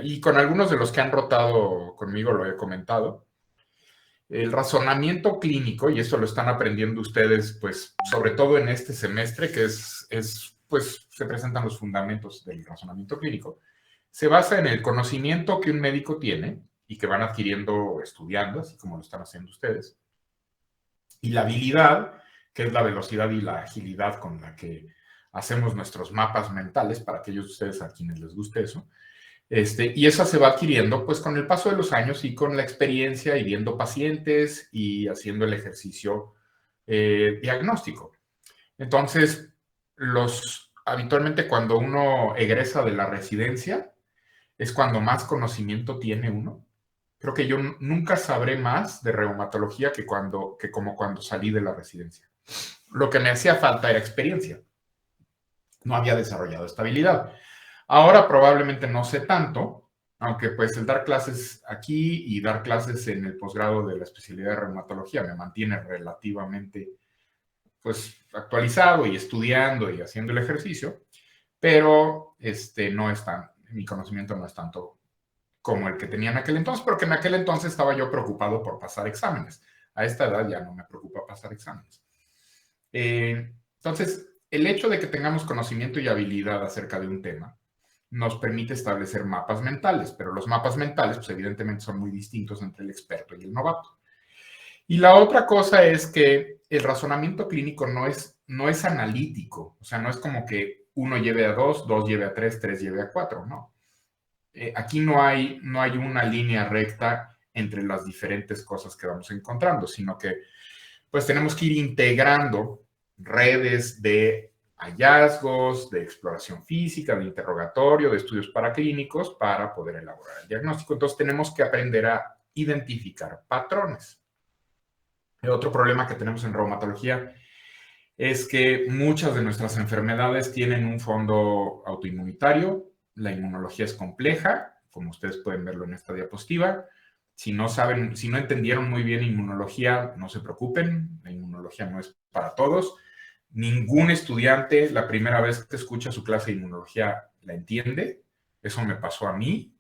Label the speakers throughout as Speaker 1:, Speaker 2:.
Speaker 1: y con algunos de los que han rotado conmigo lo he comentado, el razonamiento clínico, y esto lo están aprendiendo ustedes, pues, sobre todo en este semestre, que pues, se presentan los fundamentos del razonamiento clínico, se basa en el conocimiento que un médico tiene y que van adquiriendo estudiando, así como lo están haciendo ustedes, y la habilidad, que es la velocidad y la agilidad con la que hacemos nuestros mapas mentales, para aquellos de ustedes a quienes les guste eso, y esa se va adquiriendo pues con el paso de los años y con la experiencia y viendo pacientes y haciendo el ejercicio diagnóstico. Entonces, habitualmente cuando uno egresa de la residencia es cuando más conocimiento tiene uno. Creo que yo nunca sabré más de reumatología que como cuando salí de la residencia. Lo que me hacía falta era experiencia. No había desarrollado estabilidad. Ahora probablemente no sé tanto, aunque pues el dar clases aquí y dar clases en el posgrado de la especialidad de reumatología me mantiene relativamente pues actualizado y estudiando y haciendo el ejercicio, pero no es mi conocimiento no es tanto como el que tenía en aquel entonces, porque en aquel entonces estaba yo preocupado por pasar exámenes. A esta edad ya no me preocupa pasar exámenes. Entonces, el hecho de que tengamos conocimiento y habilidad acerca de un tema nos permite establecer mapas mentales, pero los mapas mentales, pues evidentemente son muy distintos entre el experto y el novato. Y la otra cosa es que el razonamiento clínico no es analítico, o sea, no es como que uno lleve a dos, dos lleve a tres, tres lleve a cuatro, no. Aquí no hay una línea recta entre las diferentes cosas que vamos encontrando, sino que pues tenemos que ir integrando redes de hallazgos, de exploración física, de interrogatorio, de estudios paraclínicos para poder elaborar el diagnóstico. Entonces tenemos que aprender a identificar patrones. El otro problema que tenemos en reumatología es que muchas de nuestras enfermedades tienen un fondo autoinmunitario. La inmunología es compleja, como ustedes pueden verlo en esta diapositiva. Si no entendieron muy bien inmunología, no se preocupen, la inmunología no es para todos. Ningún estudiante, la primera vez que escucha su clase de inmunología, la entiende. Eso me pasó a mí.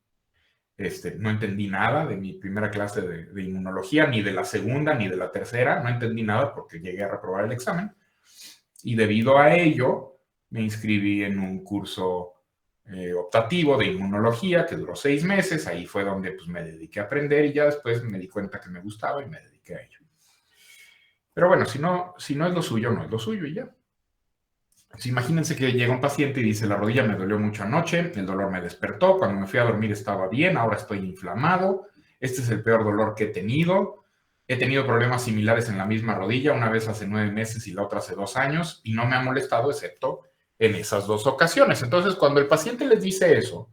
Speaker 1: No entendí nada de mi primera clase de inmunología, ni de la segunda, ni de la tercera. No entendí nada porque llegué a reprobar el examen. Y debido a ello, me inscribí en un curso optativo de inmunología que duró 6 meses. Ahí fue donde pues, me dediqué a aprender y ya después me di cuenta que me gustaba y me dediqué a ello. Pero bueno, si no es lo suyo, no es lo suyo y ya. Pues imagínense que llega un paciente y dice, la rodilla me dolió mucho anoche, el dolor me despertó, cuando me fui a dormir estaba bien, ahora estoy inflamado, este es el peor dolor que he tenido problemas similares en la misma rodilla, una vez hace 9 meses y la otra hace 2 años, y no me ha molestado excepto en esas 2 ocasiones. Entonces, cuando el paciente les dice eso,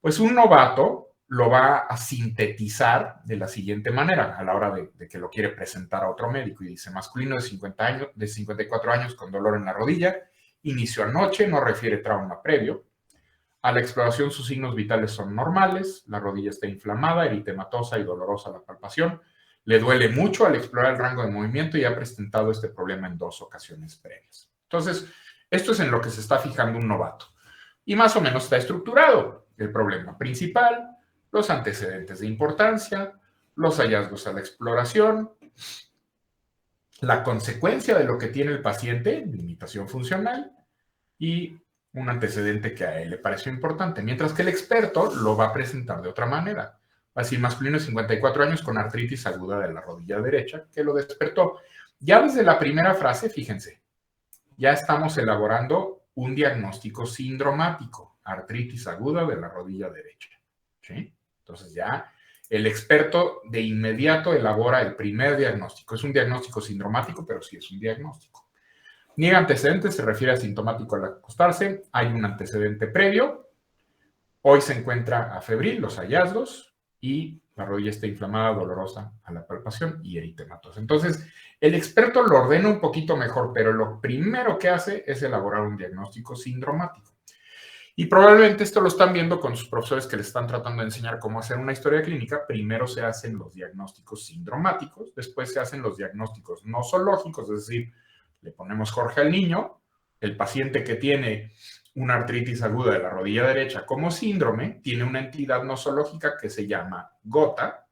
Speaker 1: pues un novato lo va a sintetizar de la siguiente manera a la hora de que lo quiere presentar a otro médico y dice, masculino de 50 años, de 54 años con dolor en la rodilla, inició anoche, no refiere trauma previo. A la exploración sus signos vitales son normales, la rodilla está inflamada, eritematosa y dolorosa la palpación, le duele mucho al explorar el rango de movimiento y ha presentado este problema en 2 ocasiones previas. Entonces, esto es en lo que se está fijando un novato. Y más o menos está estructurado el problema principal, los antecedentes de importancia, los hallazgos a la exploración, la consecuencia de lo que tiene el paciente, limitación funcional, y un antecedente que a él le pareció importante, mientras que el experto lo va a presentar de otra manera. Va a decir masculino de 54 años con artritis aguda de la rodilla derecha, que lo despertó. Ya desde la primera frase, fíjense, ya estamos elaborando un diagnóstico sindromático, artritis aguda de la rodilla derecha. ¿Sí? Entonces ya el experto de inmediato elabora el primer diagnóstico. Es un diagnóstico sindromático, pero sí es un diagnóstico. Niega antecedentes, se refiere a sintomático al acostarse. Hay un antecedente previo. Hoy se encuentra afebril, los hallazgos, y la rodilla está inflamada, dolorosa a la palpación y eritematosa. Entonces, el experto lo ordena un poquito mejor, pero lo primero que hace es elaborar un diagnóstico sindromático. Y probablemente esto lo están viendo con sus profesores que les están tratando de enseñar cómo hacer una historia clínica. Primero se hacen los diagnósticos sindromáticos, después se hacen los diagnósticos nosológicos, es decir, le ponemos Jorge al niño, el paciente que tiene una artritis aguda de la rodilla derecha como síndrome, tiene una entidad nosológica que se llama gota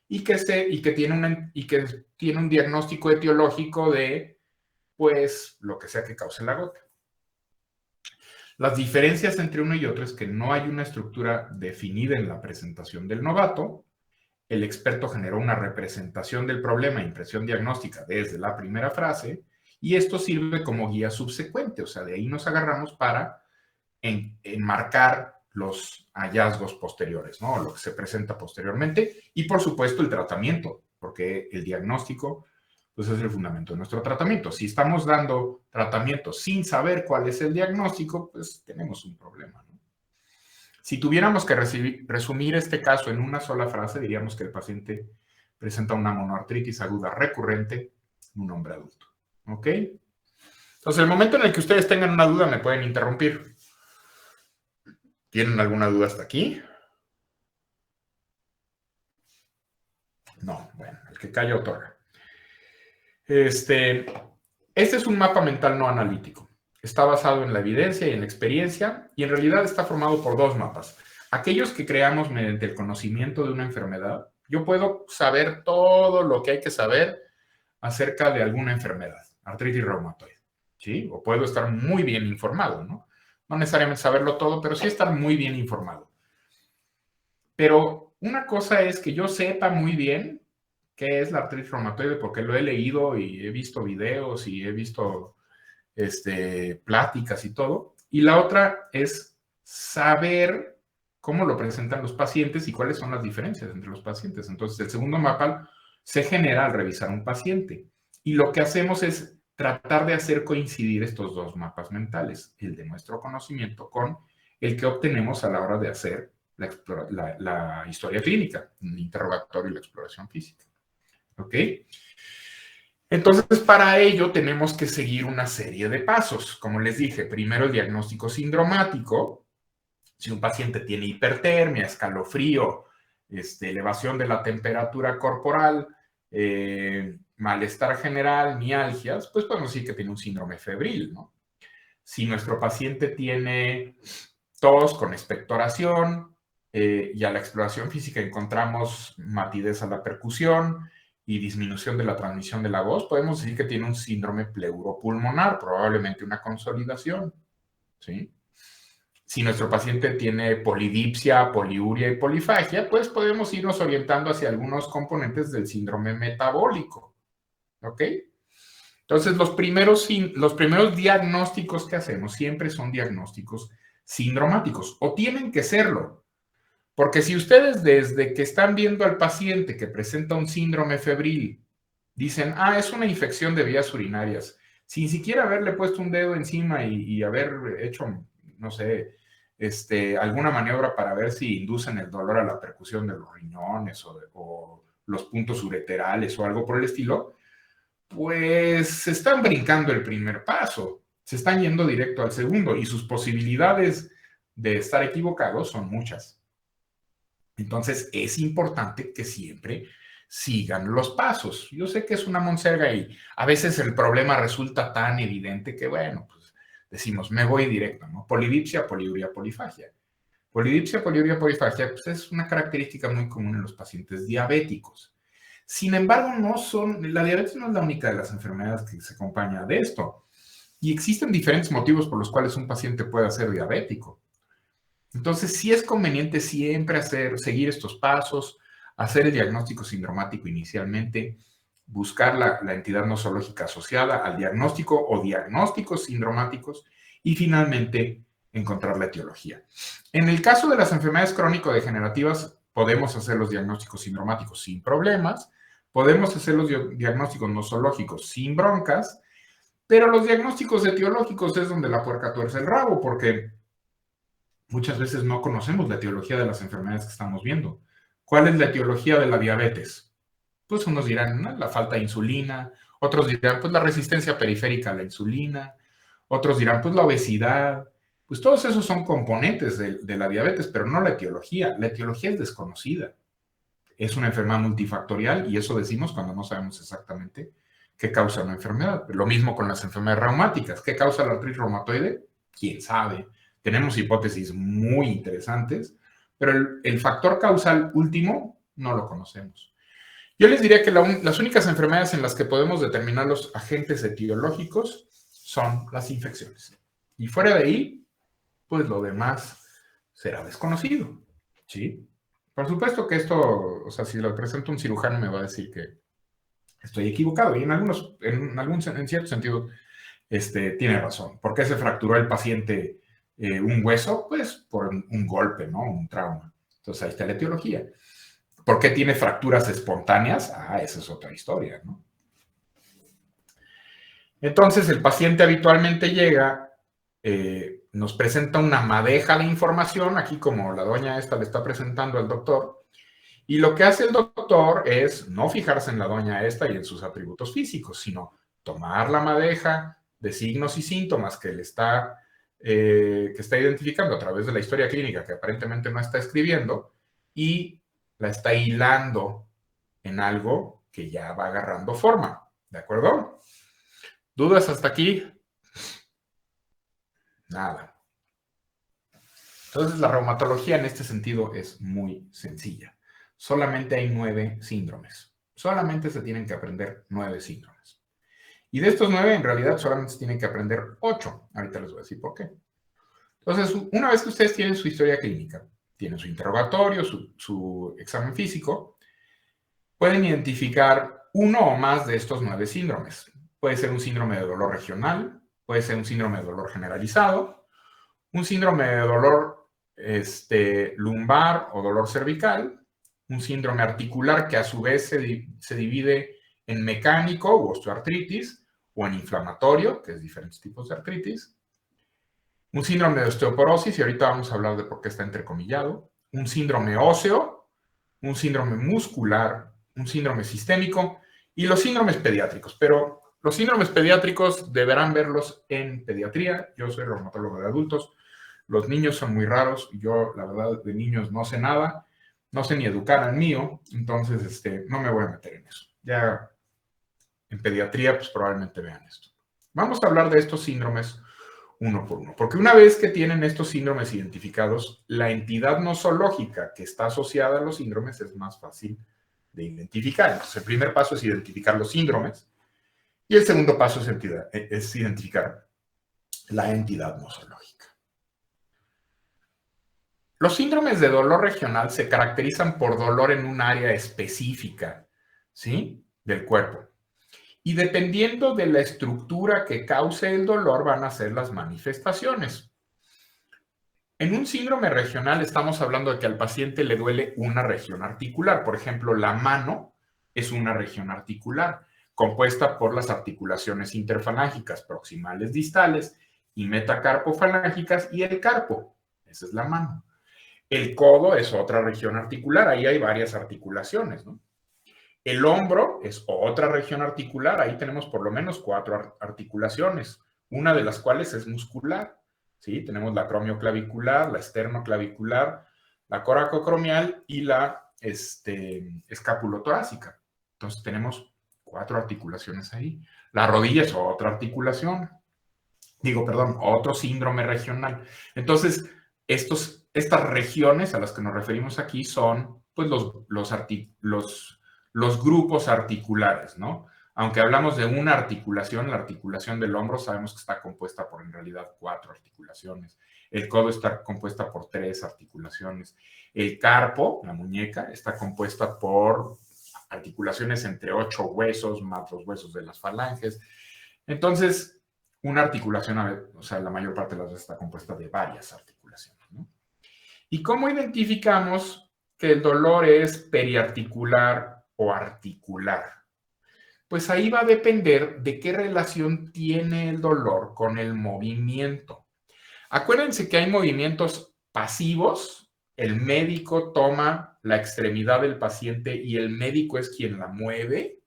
Speaker 1: y que tiene un diagnóstico etiológico de, pues, lo que sea que cause la gota. Las diferencias entre uno y otro es que no hay una estructura definida en la presentación del novato. El experto generó una representación del problema e impresión diagnóstica desde la primera frase, y esto sirve como guía subsecuente, o sea, de ahí nos agarramos para enmarcar los hallazgos posteriores, ¿no? Lo que se presenta posteriormente, y por supuesto el tratamiento, porque el diagnóstico pues es el fundamento de nuestro tratamiento. Si estamos dando tratamiento sin saber cuál es el diagnóstico, pues tenemos un problema, ¿no? Si tuviéramos que resumir este caso en una sola frase, diríamos que el paciente presenta una monoartritis aguda recurrente en un hombre adulto. ¿Ok? Entonces, el momento en el que ustedes tengan una duda, me pueden interrumpir. ¿Tienen alguna duda hasta aquí? No, bueno, el que calla otorga. Este es un mapa mental no analítico. Está basado en la evidencia y en la experiencia, y en realidad está formado por dos mapas. Aquellos que creamos mediante el conocimiento de una enfermedad. Yo puedo saber todo lo que hay que saber acerca de alguna enfermedad, artritis reumatoide, ¿sí? O puedo estar muy bien informado, ¿no? No necesariamente saberlo todo, pero sí estar muy bien informado. Pero una cosa es que yo sepa muy bien qué es la artritis reumatoide porque lo he leído y he visto videos y he visto pláticas y todo. Y la otra es saber cómo lo presentan los pacientes y cuáles son las diferencias entre los pacientes. Entonces, el segundo mapa se genera al revisar un paciente. Y lo que hacemos es tratar de hacer coincidir estos dos mapas mentales, el de nuestro conocimiento con el que obtenemos a la hora de hacer la historia clínica, el interrogatorio y la exploración física. ¿Ok? Entonces, para ello tenemos que seguir una serie de pasos. Como les dije, primero el diagnóstico sindromático. Si un paciente tiene hipertermia, escalofrío, elevación de la temperatura corporal, malestar general, mialgias, pues podemos decir que tiene un síndrome febril, ¿no? Si nuestro paciente tiene tos con expectoración y a la exploración física encontramos matidez a la percusión y disminución de la transmisión de la voz, podemos decir que tiene un síndrome pleuropulmonar, probablemente una consolidación, ¿sí? Si nuestro paciente tiene polidipsia, poliuria y polifagia, pues podemos irnos orientando hacia algunos componentes del síndrome metabólico, ¿ok? Entonces, los primeros diagnósticos que hacemos siempre son diagnósticos sindromáticos, o tienen que serlo, porque si ustedes desde que están viendo al paciente que presenta un síndrome febril, dicen, es una infección de vías urinarias, sin siquiera haberle puesto un dedo encima y haber hecho, no sé, alguna maniobra para ver si inducen el dolor a la percusión de los riñones o los puntos ureterales o algo por el estilo, pues se están brincando el primer paso, se están yendo directo al segundo y sus posibilidades de estar equivocados son muchas. Entonces es importante que siempre sigan los pasos. Yo sé que es una monserga y a veces el problema resulta tan evidente que, bueno, pues decimos, me voy directo, ¿no? Polidipsia, poliuria, polifagia. Polidipsia, poliuria, polifagia, pues es una característica muy común en los pacientes diabéticos. Sin embargo, la diabetes no es la única de las enfermedades que se acompaña de esto. Y existen diferentes motivos por los cuales un paciente puede ser diabético. Entonces, sí es conveniente siempre seguir estos pasos, hacer el diagnóstico sindromático inicialmente, buscar la entidad nosológica asociada al diagnóstico o diagnósticos sindromáticos y finalmente encontrar la etiología. En el caso de las enfermedades crónico-degenerativas, podemos hacer los diagnósticos sindromáticos sin problemas, podemos hacer los diagnósticos nosológicos sin broncas, pero los diagnósticos etiológicos es donde la puerca tuerce el rabo, porque muchas veces no conocemos la etiología de las enfermedades que estamos viendo. ¿Cuál es la etiología de la diabetes? Pues unos dirán, ¿no?, la falta de insulina, otros dirán, pues la resistencia periférica a la insulina, otros dirán, pues la obesidad. Pues todos esos son componentes de la diabetes, pero no la etiología. La etiología es desconocida. Es una enfermedad multifactorial y eso decimos cuando no sabemos exactamente qué causa una enfermedad. Lo mismo con las enfermedades reumáticas. ¿Qué causa la artritis reumatoide? ¿Quién sabe? Tenemos hipótesis muy interesantes, pero el factor causal último no lo conocemos. Yo les diría que las únicas enfermedades en las que podemos determinar los agentes etiológicos son las infecciones. Y fuera de ahí, pues lo demás será desconocido, ¿sí? Por supuesto que esto, o sea, si lo presento un cirujano me va a decir que estoy equivocado y en cierto sentido tiene razón. ¿Por qué se fracturó el paciente un hueso? Pues por un golpe, ¿no? Un trauma. Entonces ahí está la etiología. ¿Por qué tiene fracturas espontáneas? Ah, esa es otra historia, ¿no? Entonces el paciente habitualmente llega, nos presenta una madeja de información, aquí como la doña esta le está presentando al doctor, y lo que hace el doctor es no fijarse en la doña esta y en sus atributos físicos, sino tomar la madeja de signos y síntomas que está identificando a través de la historia clínica que aparentemente no está escribiendo y la está hilando en algo que ya va agarrando forma, ¿de acuerdo? ¿Dudas hasta aquí? Nada. Entonces la reumatología en este sentido es muy sencilla. Solamente hay 9 síndromes. Solamente se tienen que aprender 9 síndromes. Y de estos 9, en realidad, solamente se tienen que aprender 8. Ahorita les voy a decir por qué. Entonces, una vez que ustedes tienen su historia clínica, tienen su interrogatorio, su examen físico, pueden identificar uno o más de estos 9 síndromes. Puede ser un síndrome de dolor regional, puede ser un síndrome de dolor generalizado, un síndrome de dolor lumbar o dolor cervical, un síndrome articular que a su vez se divide en mecánico u osteoartritis o en inflamatorio, que es diferentes tipos de artritis, un síndrome de osteoporosis, y ahorita vamos a hablar de por qué está entrecomillado, un síndrome óseo, un síndrome muscular, un síndrome sistémico y los síndromes pediátricos. Pero los síndromes pediátricos deberán verlos en pediatría. Yo soy reumatólogo de adultos. Los niños son muy raros. Yo, la verdad, de niños no sé nada. No sé ni educar al mío. Entonces, no me voy a meter en eso. Ya en pediatría, pues probablemente vean esto. Vamos a hablar de estos síndromes uno por uno. Porque una vez que tienen estos síndromes identificados, la entidad nosológica que está asociada a los síndromes es más fácil de identificar. Entonces, el primer paso es identificar los síndromes y el segundo paso es identificar la entidad nosológica. Los síndromes de dolor regional se caracterizan por dolor en un área específica, ¿sí?, del cuerpo. Y dependiendo de la estructura que cause el dolor van a ser las manifestaciones. En un síndrome regional estamos hablando de que al paciente le duele una región articular. Por ejemplo, la mano es una región articular compuesta por las articulaciones interfalángicas proximales distales y metacarpofalángicas y el carpo. Esa es la mano. El codo es otra región articular. Ahí hay varias articulaciones, ¿no? El hombro es otra región articular, ahí tenemos por lo menos 4 articulaciones, una de las cuales es muscular, ¿sí? Tenemos la acromioclavicular, la esternoclavicular, la coracocromial y la escapulotorácica. Entonces tenemos 4 articulaciones ahí. La rodilla es otra articulación, otro síndrome regional. Entonces, estas regiones a las que nos referimos aquí son pues los grupos articulares, ¿no? Aunque hablamos de una articulación, la articulación del hombro sabemos que está compuesta por en realidad 4 articulaciones. El codo está compuesta por 3 articulaciones. El carpo, la muñeca, está compuesta por articulaciones entre 8 huesos más los huesos de las falanges. Entonces, una articulación, o sea, la mayor parte de las veces está compuesta de varias articulaciones, ¿no? ¿Y cómo identificamos que el dolor es periarticular o articular? Pues ahí va a depender de qué relación tiene el dolor con el movimiento. Acuérdense que hay movimientos pasivos. El médico toma la extremidad del paciente y el médico es quien la mueve.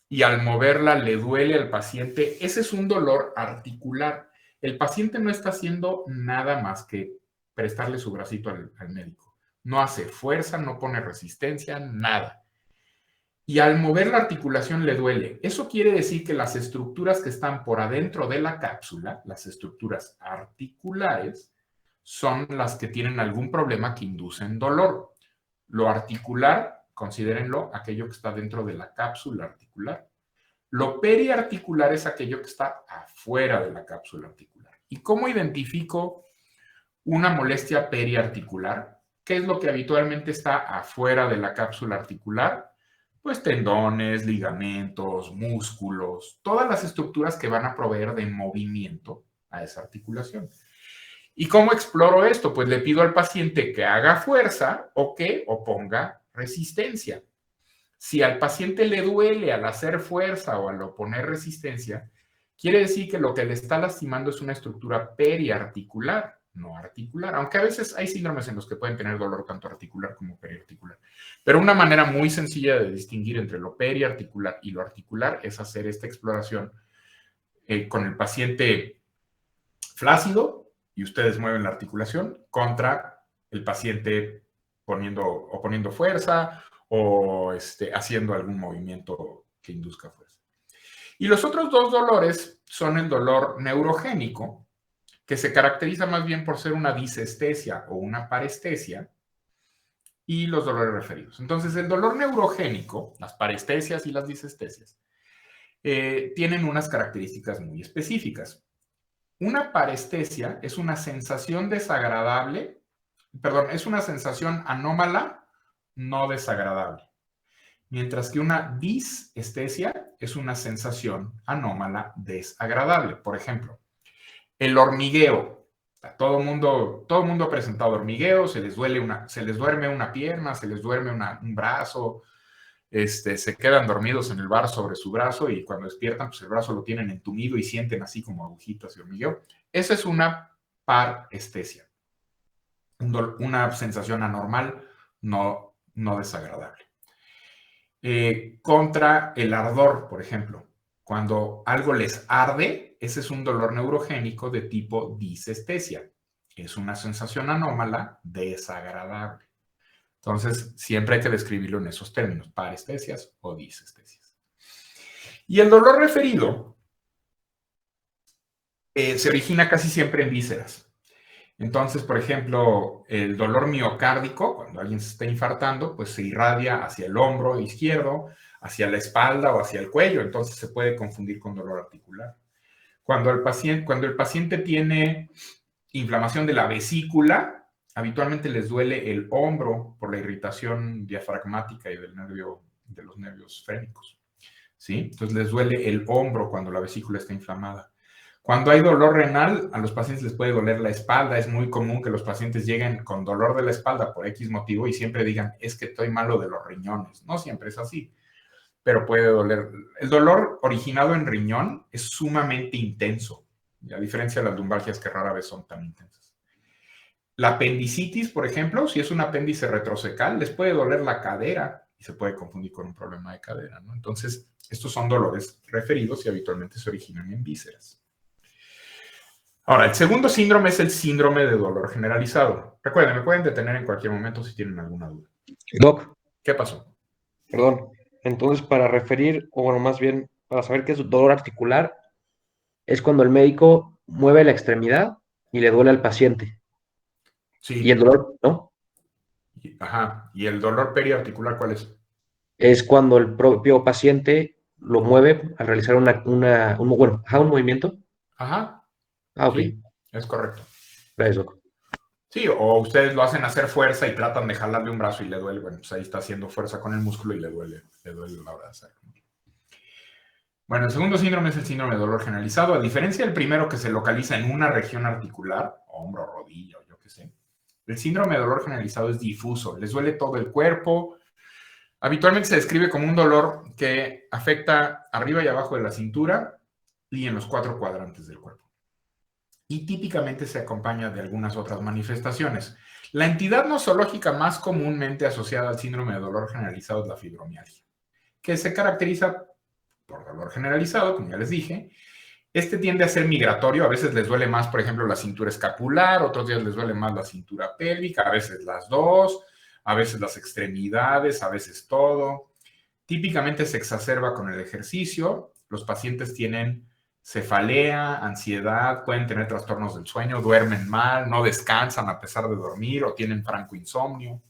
Speaker 1: Y al moverla le duele al paciente. Ese es un dolor articular. El paciente no está haciendo nada más que prestarle su bracito al médico. No hace fuerza, no pone resistencia, nada. y al mover la articulación le duele. Eso quiere decir que las estructuras que están por adentro de la cápsula, las estructuras articulares, son las que tienen algún problema que inducen dolor. Lo articular, considérenlo, aquello que está dentro de la cápsula articular. Lo periarticular es aquello que está afuera de la cápsula articular. ¿Y cómo identifico una molestia periarticular? ¿Qué es lo que habitualmente está afuera de la cápsula articular? Pues tendones, ligamentos, músculos, todas las estructuras que van a proveer de movimiento a esa articulación. ¿Y cómo exploro esto? Pues le pido al paciente que haga fuerza o que oponga resistencia. Si al paciente le duele al hacer fuerza o al oponer resistencia, quiere decir que lo que le está lastimando es una estructura periarticular, no articular, aunque a veces hay síndromes en los que pueden tener dolor tanto articular como periarticular. Pero una manera muy sencilla de distinguir entre lo periarticular y lo articular es hacer esta exploración con el paciente flácido y ustedes mueven la articulación contra el paciente poniendo fuerza o haciendo algún movimiento que induzca fuerza. Y los otros dos dolores son el dolor neurogénico, que se caracteriza más bien por ser una disestesia o una parestesia, y los dolores referidos. Entonces, el dolor neurogénico, las parestesias y las disestesias, tienen unas características muy específicas. Una parestesia es una sensación desagradable, perdón, es una sensación anómala, no desagradable. Mientras que una disestesia es una sensación anómala desagradable. Por ejemplo, el hormigueo. Todo el mundo ha presentado hormigueo, se les duerme una pierna, se les duerme un brazo, se quedan dormidos en el bar sobre su brazo y cuando despiertan, pues el brazo lo tienen entumido y sienten así como agujitas y hormigueo. Esa es una parestesia, una sensación anormal, no desagradable. Contra el ardor, por ejemplo. Cuando algo les arde, ese es un dolor neurogénico de tipo disestesia. Es una sensación anómala desagradable. Entonces, siempre hay que describirlo en esos términos, parestesias o disestesias. Y el dolor referido se origina casi siempre en vísceras. Entonces, por ejemplo, el dolor miocárdico, cuando alguien se está infartando, pues se irradia hacia el hombro izquierdo, hacia la espalda o hacia el cuello, entonces se puede confundir con dolor articular. Cuando el paciente tiene inflamación de la vesícula, habitualmente les duele el hombro por la irritación diafragmática y de los nervios frénicos, ¿sí? Entonces les duele el hombro cuando la vesícula está inflamada. Cuando hay dolor renal, a los pacientes les puede doler la espalda. Es muy común que los pacientes lleguen con dolor de la espalda por X motivo y siempre digan, es que estoy malo de los riñones. No siempre es así, pero puede doler. El dolor originado en riñón es sumamente intenso, a diferencia de las lumbalgias que rara vez son tan intensas. La apendicitis, por ejemplo, si es un apéndice retrocecal, les puede doler la cadera y se puede confundir con un problema de cadera, ¿no? Entonces, estos son dolores referidos y habitualmente se originan en vísceras. Ahora, el segundo síndrome es el síndrome de dolor generalizado. Recuerden, me pueden detener en cualquier momento si tienen alguna duda.
Speaker 2: Doc,
Speaker 1: ¿Qué pasó?
Speaker 2: perdón. Entonces, para referir, o bueno, más bien, para saber qué es dolor articular, es cuando el médico mueve la extremidad y le duele al paciente. Y el
Speaker 1: Sí.
Speaker 2: dolor, ¿no?
Speaker 1: Ajá. ¿Y el dolor periarticular cuál es?
Speaker 2: Es cuando el propio paciente lo mueve al realizar un movimiento.
Speaker 1: Ajá.
Speaker 2: Ah, ok.
Speaker 1: Sí, es correcto.
Speaker 2: Gracias, Doc.
Speaker 1: Sí, o ustedes lo hacen hacer fuerza y tratan de jalarle un brazo y le duele. Bueno, pues ahí está haciendo fuerza con el músculo y le duele a la hora de hacerlo. Bueno, el segundo síndrome es el síndrome de dolor generalizado. A diferencia del primero que se localiza en una región articular, hombro, rodilla o yo qué sé, el síndrome de dolor generalizado es difuso. Les duele todo el cuerpo. Habitualmente se describe como un dolor que afecta arriba y abajo de la cintura y en los 4 cuadrantes del cuerpo. Y típicamente se acompaña de algunas otras manifestaciones. La entidad nosológica más comúnmente asociada al síndrome de dolor generalizado es la fibromialgia, que se caracteriza por dolor generalizado, como ya les dije. Este tiende a ser migratorio, a veces les duele más, por ejemplo, la cintura escapular, otros días les duele más la cintura pélvica, a veces las dos, a veces las extremidades, a veces todo. Típicamente se exacerba con el ejercicio. Los pacientes tienen cefalea, ansiedad, pueden tener trastornos del sueño, duermen mal, no descansan a pesar de dormir o tienen franco insomnio.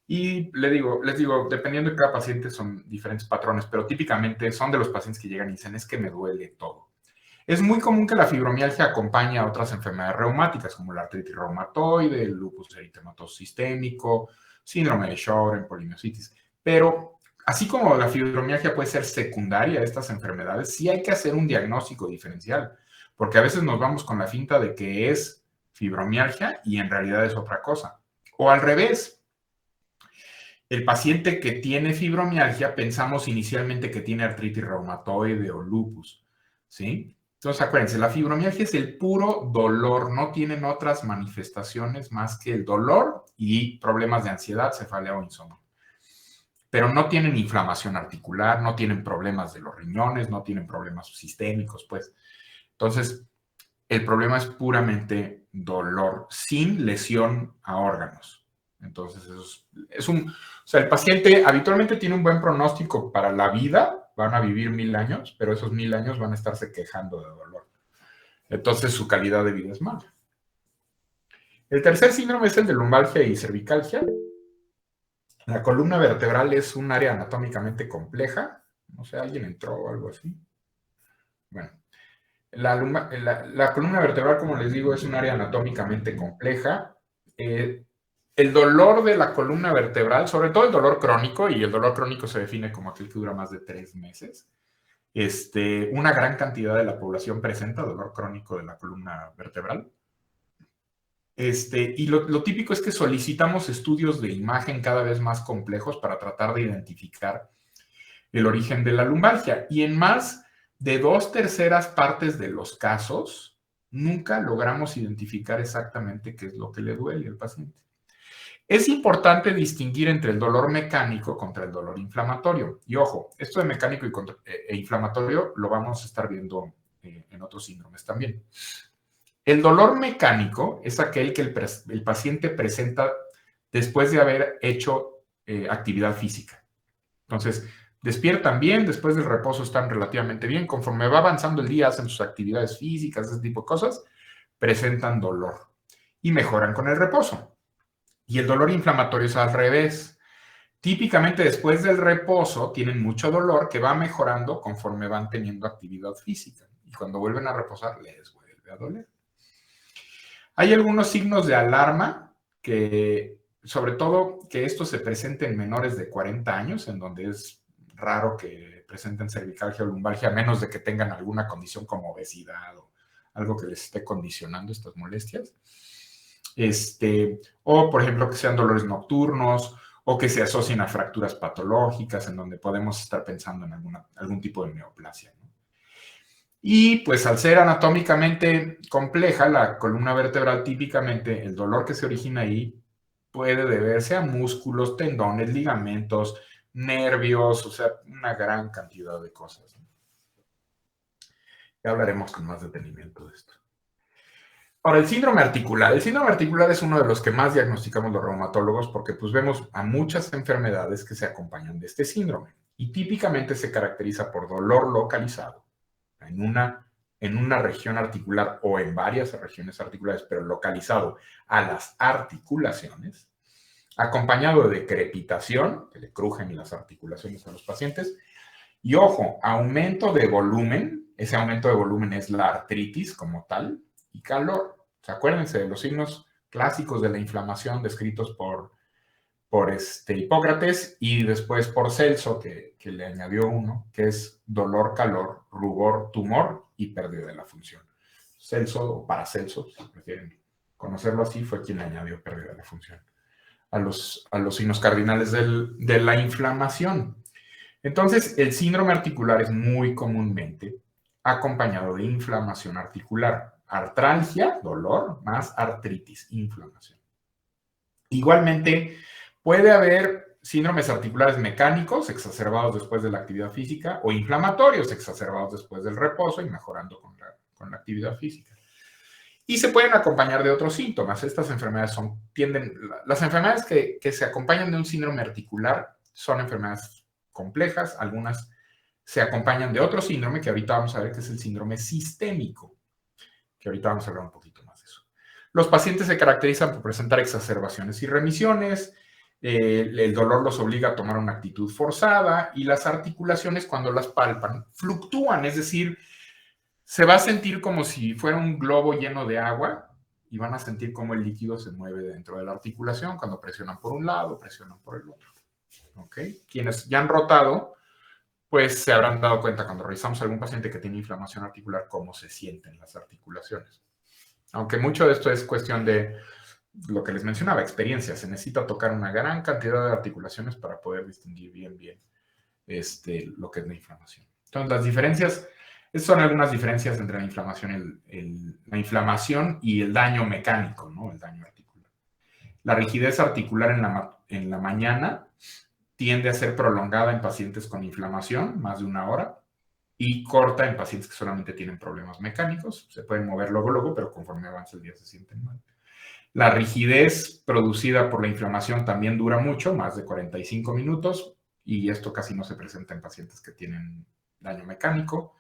Speaker 1: Y les digo, dependiendo de cada paciente son diferentes patrones, pero típicamente son de los pacientes que llegan y dicen, es que me duele todo. Es muy común que la fibromialgia acompañe a otras enfermedades reumáticas, como la artritis reumatoide, el lupus eritematoso sistémico, síndrome de Sjögren, polimiositis. Pero así como la fibromialgia puede ser secundaria a estas enfermedades, sí hay que hacer un diagnóstico diferencial, porque a veces nos vamos con la finta de que es fibromialgia y en realidad es otra cosa. O al revés. El paciente que tiene fibromialgia, pensamos inicialmente que tiene artritis reumatoide o lupus, ¿sí? Entonces, acuérdense, la fibromialgia es el puro dolor, no tienen otras manifestaciones más que el dolor y problemas de ansiedad, cefalea o insomnio. Pero no tienen inflamación articular, no tienen problemas de los riñones, no tienen problemas sistémicos, pues. Entonces, el problema es puramente dolor, sin lesión a órganos. Entonces, o sea, el paciente habitualmente tiene un buen pronóstico para la vida, van a vivir 1000 años, pero esos 1000 años van a estarse quejando de dolor. Entonces, su calidad de vida es mala. El tercer síndrome es el de lumbalgia y cervicalgia. La columna vertebral es un área anatómicamente compleja. No sé, ¿alguien entró o algo así? Bueno, la columna vertebral, como les digo, es un área anatómicamente compleja. El dolor de la columna vertebral, sobre todo el dolor crónico, y el dolor crónico se define como aquel que dura más de 3 meses, una gran cantidad de la población presenta dolor crónico de la columna vertebral. Y lo típico es que solicitamos estudios de imagen cada vez más complejos para tratar de identificar el origen de la lumbalgia. Y en más de 2/3 partes de los casos, nunca logramos identificar exactamente qué es lo que le duele al paciente. Es importante distinguir entre el dolor mecánico contra el dolor inflamatorio. Y ojo, esto de mecánico e inflamatorio lo vamos a estar viendo en otros síndromes también. El dolor mecánico es aquel que el paciente presenta después de haber hecho actividad física. Entonces, despiertan bien, después del reposo están relativamente bien. Conforme va avanzando el día, hacen sus actividades físicas, ese tipo de cosas, presentan dolor y mejoran con el reposo. Y el dolor inflamatorio es al revés. Típicamente después del reposo tienen mucho dolor que va mejorando conforme van teniendo actividad física. Y cuando vuelven a reposar les vuelve a doler. Hay algunos signos de alarma que, sobre todo, que esto se presente en menores de 40 años, en donde es raro que presenten cervicalgia o lumbalgia, a menos de que tengan alguna condición como obesidad o algo que les esté condicionando estas molestias. O, por ejemplo, que sean dolores nocturnos o que se asocien a fracturas patológicas, en donde podemos estar pensando en algún tipo de neoplasia, ¿no? Y pues al ser anatómicamente compleja, la columna vertebral, típicamente el dolor que se origina ahí puede deberse a músculos, tendones, ligamentos, nervios, o sea, una gran cantidad de cosas, ¿no? Ya hablaremos con más detenimiento de esto. Ahora, el síndrome articular. El síndrome articular es uno de los que más diagnosticamos los reumatólogos porque pues vemos a muchas enfermedades que se acompañan de este síndrome y típicamente se caracteriza por dolor localizado en una región articular o en varias regiones articulares, pero localizado a las articulaciones, acompañado de crepitación, que le crujen las articulaciones a los pacientes, y ojo, aumento de volumen, ese aumento de volumen es la artritis como tal, y calor. Acuérdense de los signos clásicos de la inflamación descritos por Hipócrates y después por Celso, que le añadió uno, que es dolor, calor, rubor, tumor y pérdida de la función. Celso, o Paracelso, si prefieren conocerlo así, fue quien le añadió pérdida de la función a los signos cardinales de la inflamación. Entonces, el síndrome articular es muy comúnmente acompañado de inflamación articular. Artralgia, dolor, más artritis, inflamación. Igualmente, puede haber síndromes articulares mecánicos exacerbados después de la actividad física o inflamatorios exacerbados después del reposo y mejorando con la actividad física. Y se pueden acompañar de otros síntomas. Estas enfermedades las enfermedades que se acompañan de un síndrome articular son enfermedades complejas, algunas se acompañan de otro síndrome que ahorita vamos a ver, que es el síndrome sistémico, que ahorita vamos a hablar un poquito más de eso. Los pacientes se caracterizan por presentar exacerbaciones y remisiones, el dolor los obliga a tomar una actitud forzada y las articulaciones cuando las palpan fluctúan, es decir, se va a sentir como si fuera un globo lleno de agua y van a sentir cómo el líquido se mueve dentro de la articulación cuando presionan por un lado, presionan por el otro. ¿Okay? Quienes ya han rotado, pues se habrán dado cuenta cuando revisamos a algún paciente que tiene inflamación articular cómo se sienten las articulaciones. Aunque mucho de esto es cuestión de lo que les mencionaba, experiencia. Se necesita tocar una gran cantidad de articulaciones para poder distinguir bien lo que es la inflamación. Entonces, las diferencias, estas son algunas diferencias entre la inflamación y el daño mecánico, ¿no? El daño articular. La rigidez articular en la mañana tiende a ser prolongada en pacientes con inflamación, más de 1 hora, y corta en pacientes que solamente tienen problemas mecánicos. Se pueden mover luego, pero conforme avanza el día se sienten mal. La rigidez producida por la inflamación también dura mucho, más de 45 minutos, y esto casi no se presenta en pacientes que tienen daño mecánico.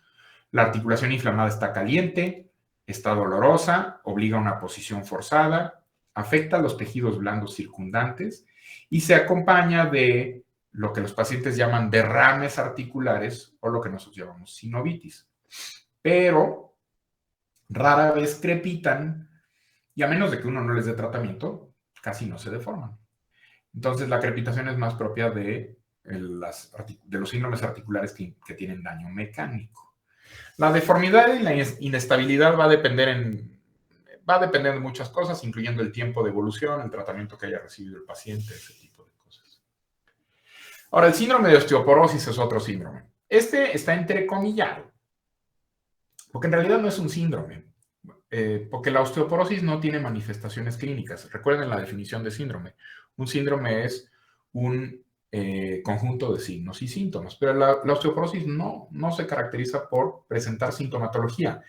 Speaker 1: La articulación inflamada está caliente, está dolorosa, obliga a una posición forzada, afecta a los tejidos blandos circundantes y se acompaña de lo que los pacientes llaman derrames articulares o lo que nosotros llamamos sinovitis. Pero rara vez crepitan y a menos de que uno no les dé tratamiento, casi no se deforman. Entonces la crepitación es más propia de los síndromes articulares que tienen daño mecánico. La deformidad y la inestabilidad va a depender de muchas cosas, incluyendo el tiempo de evolución, el tratamiento que haya recibido el paciente, ese tipo de cosas. Ahora, el síndrome de osteoporosis es otro síndrome. Este está entrecomillado, porque en realidad no es un síndrome, porque la osteoporosis no tiene manifestaciones clínicas. Recuerden la definición de síndrome. Un síndrome es un conjunto de signos y síntomas, pero la osteoporosis no se caracteriza por presentar sintomatología.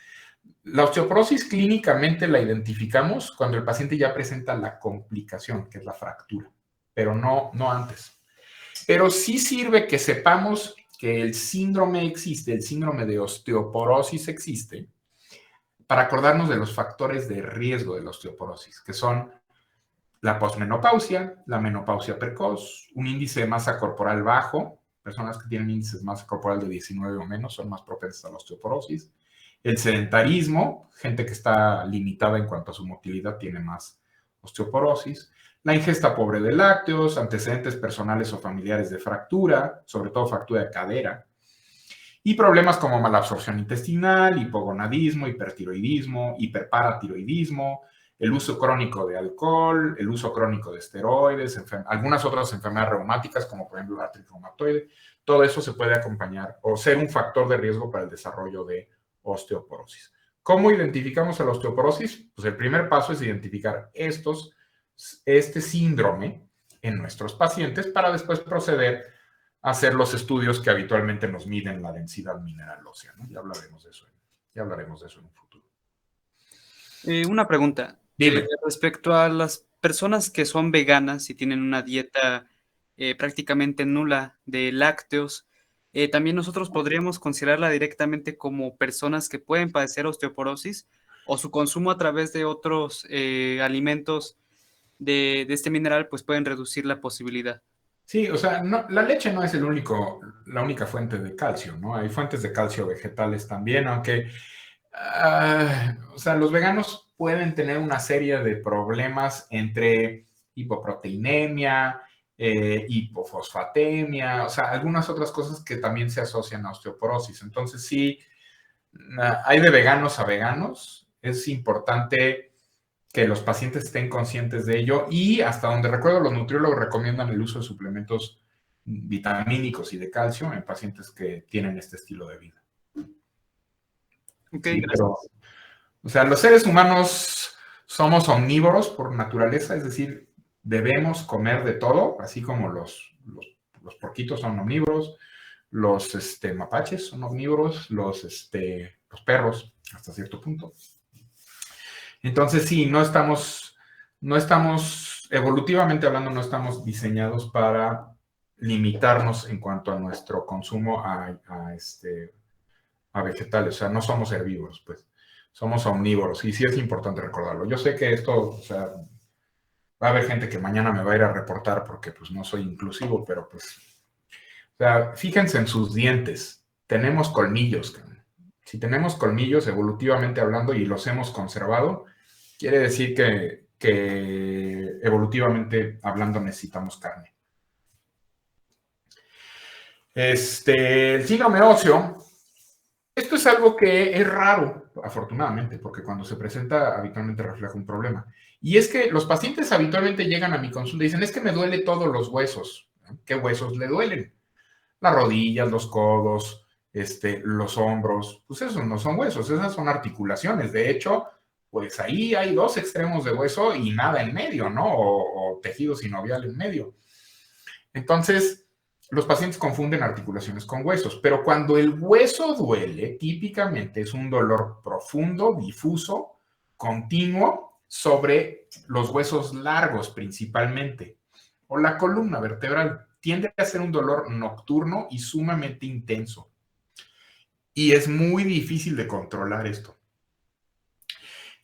Speaker 1: La osteoporosis clínicamente la identificamos cuando el paciente ya presenta la complicación, que es la fractura, pero no antes. Pero sí sirve que sepamos que el síndrome existe, el síndrome de osteoporosis existe, para acordarnos de los factores de riesgo de la osteoporosis, que son la posmenopausia, la menopausia precoz, un índice de masa corporal bajo, personas que tienen índices de masa corporal de 19 o menos son más propensas a la osteoporosis, el sedentarismo, gente que está limitada en cuanto a su motilidad tiene más osteoporosis, la ingesta pobre de lácteos, antecedentes personales o familiares de fractura, sobre todo fractura de cadera, y problemas como malabsorción intestinal, hipogonadismo, hipertiroidismo, hiperparatiroidismo, el uso crónico de alcohol, el uso crónico de esteroides, algunas otras enfermedades reumáticas, como por ejemplo la artritis reumatoide. Todo eso se puede acompañar o ser un factor de riesgo para el desarrollo de osteoporosis. ¿Cómo identificamos a la osteoporosis? Pues el primer paso es identificar este síndrome en nuestros pacientes para después proceder a hacer los estudios que habitualmente nos miden la densidad mineral ósea, ¿no? Ya hablaremos de eso en un futuro.
Speaker 3: Una pregunta. Respecto a las personas que son veganas y tienen una dieta prácticamente nula de lácteos, ¿también nosotros podríamos considerarla directamente como personas que pueden padecer osteoporosis o su consumo a través de otros alimentos de este mineral pues pueden reducir la posibilidad?
Speaker 1: Sí, o sea, la leche no es la única fuente de calcio, ¿no? Hay fuentes de calcio vegetales también, aunque, o sea, los veganos pueden tener una serie de problemas entre hipoproteinemia, hipofosfatemia, o sea, algunas otras cosas que también se asocian a osteoporosis. Entonces, sí, hay de veganos a veganos. Es importante que los pacientes estén conscientes de ello y hasta donde recuerdo los nutriólogos recomiendan el uso de suplementos vitamínicos y de calcio en pacientes que tienen este estilo de vida.
Speaker 3: Ok, sí, gracias. Pero,
Speaker 1: o sea, los seres humanos somos omnívoros por naturaleza, es decir, debemos comer de todo, así como los porquitos son omnívoros, los mapaches son omnívoros, los perros hasta cierto punto. Entonces, sí, no estamos, evolutivamente hablando, no estamos diseñados para limitarnos en cuanto a nuestro consumo a vegetales. O sea, no somos herbívoros, pues. Somos omnívoros. Y sí es importante recordarlo. Yo sé que esto, o sea, va a haber gente que mañana me va a ir a reportar porque pues no soy inclusivo, pero pues, o sea, fíjense en sus dientes. Tenemos colmillos. Si tenemos colmillos, evolutivamente hablando, y los hemos conservado, quiere decir que evolutivamente hablando necesitamos carne. El síndrome óseo, esto es algo que es raro, afortunadamente, porque cuando se presenta habitualmente refleja un problema. Y es que los pacientes habitualmente llegan a mi consulta y dicen, es que me duele todos los huesos. ¿Qué huesos le duelen? Las rodillas, los codos, los hombros. Pues esos no son huesos, esas son articulaciones. De hecho, pues ahí hay dos extremos de hueso y nada en medio, ¿no? O tejido sinovial en medio. Entonces, los pacientes confunden articulaciones con huesos, pero cuando el hueso duele, típicamente es un dolor profundo, difuso, continuo, sobre los huesos largos principalmente, o la columna vertebral. Tiende a ser un dolor nocturno y sumamente intenso. Y es muy difícil de controlar esto.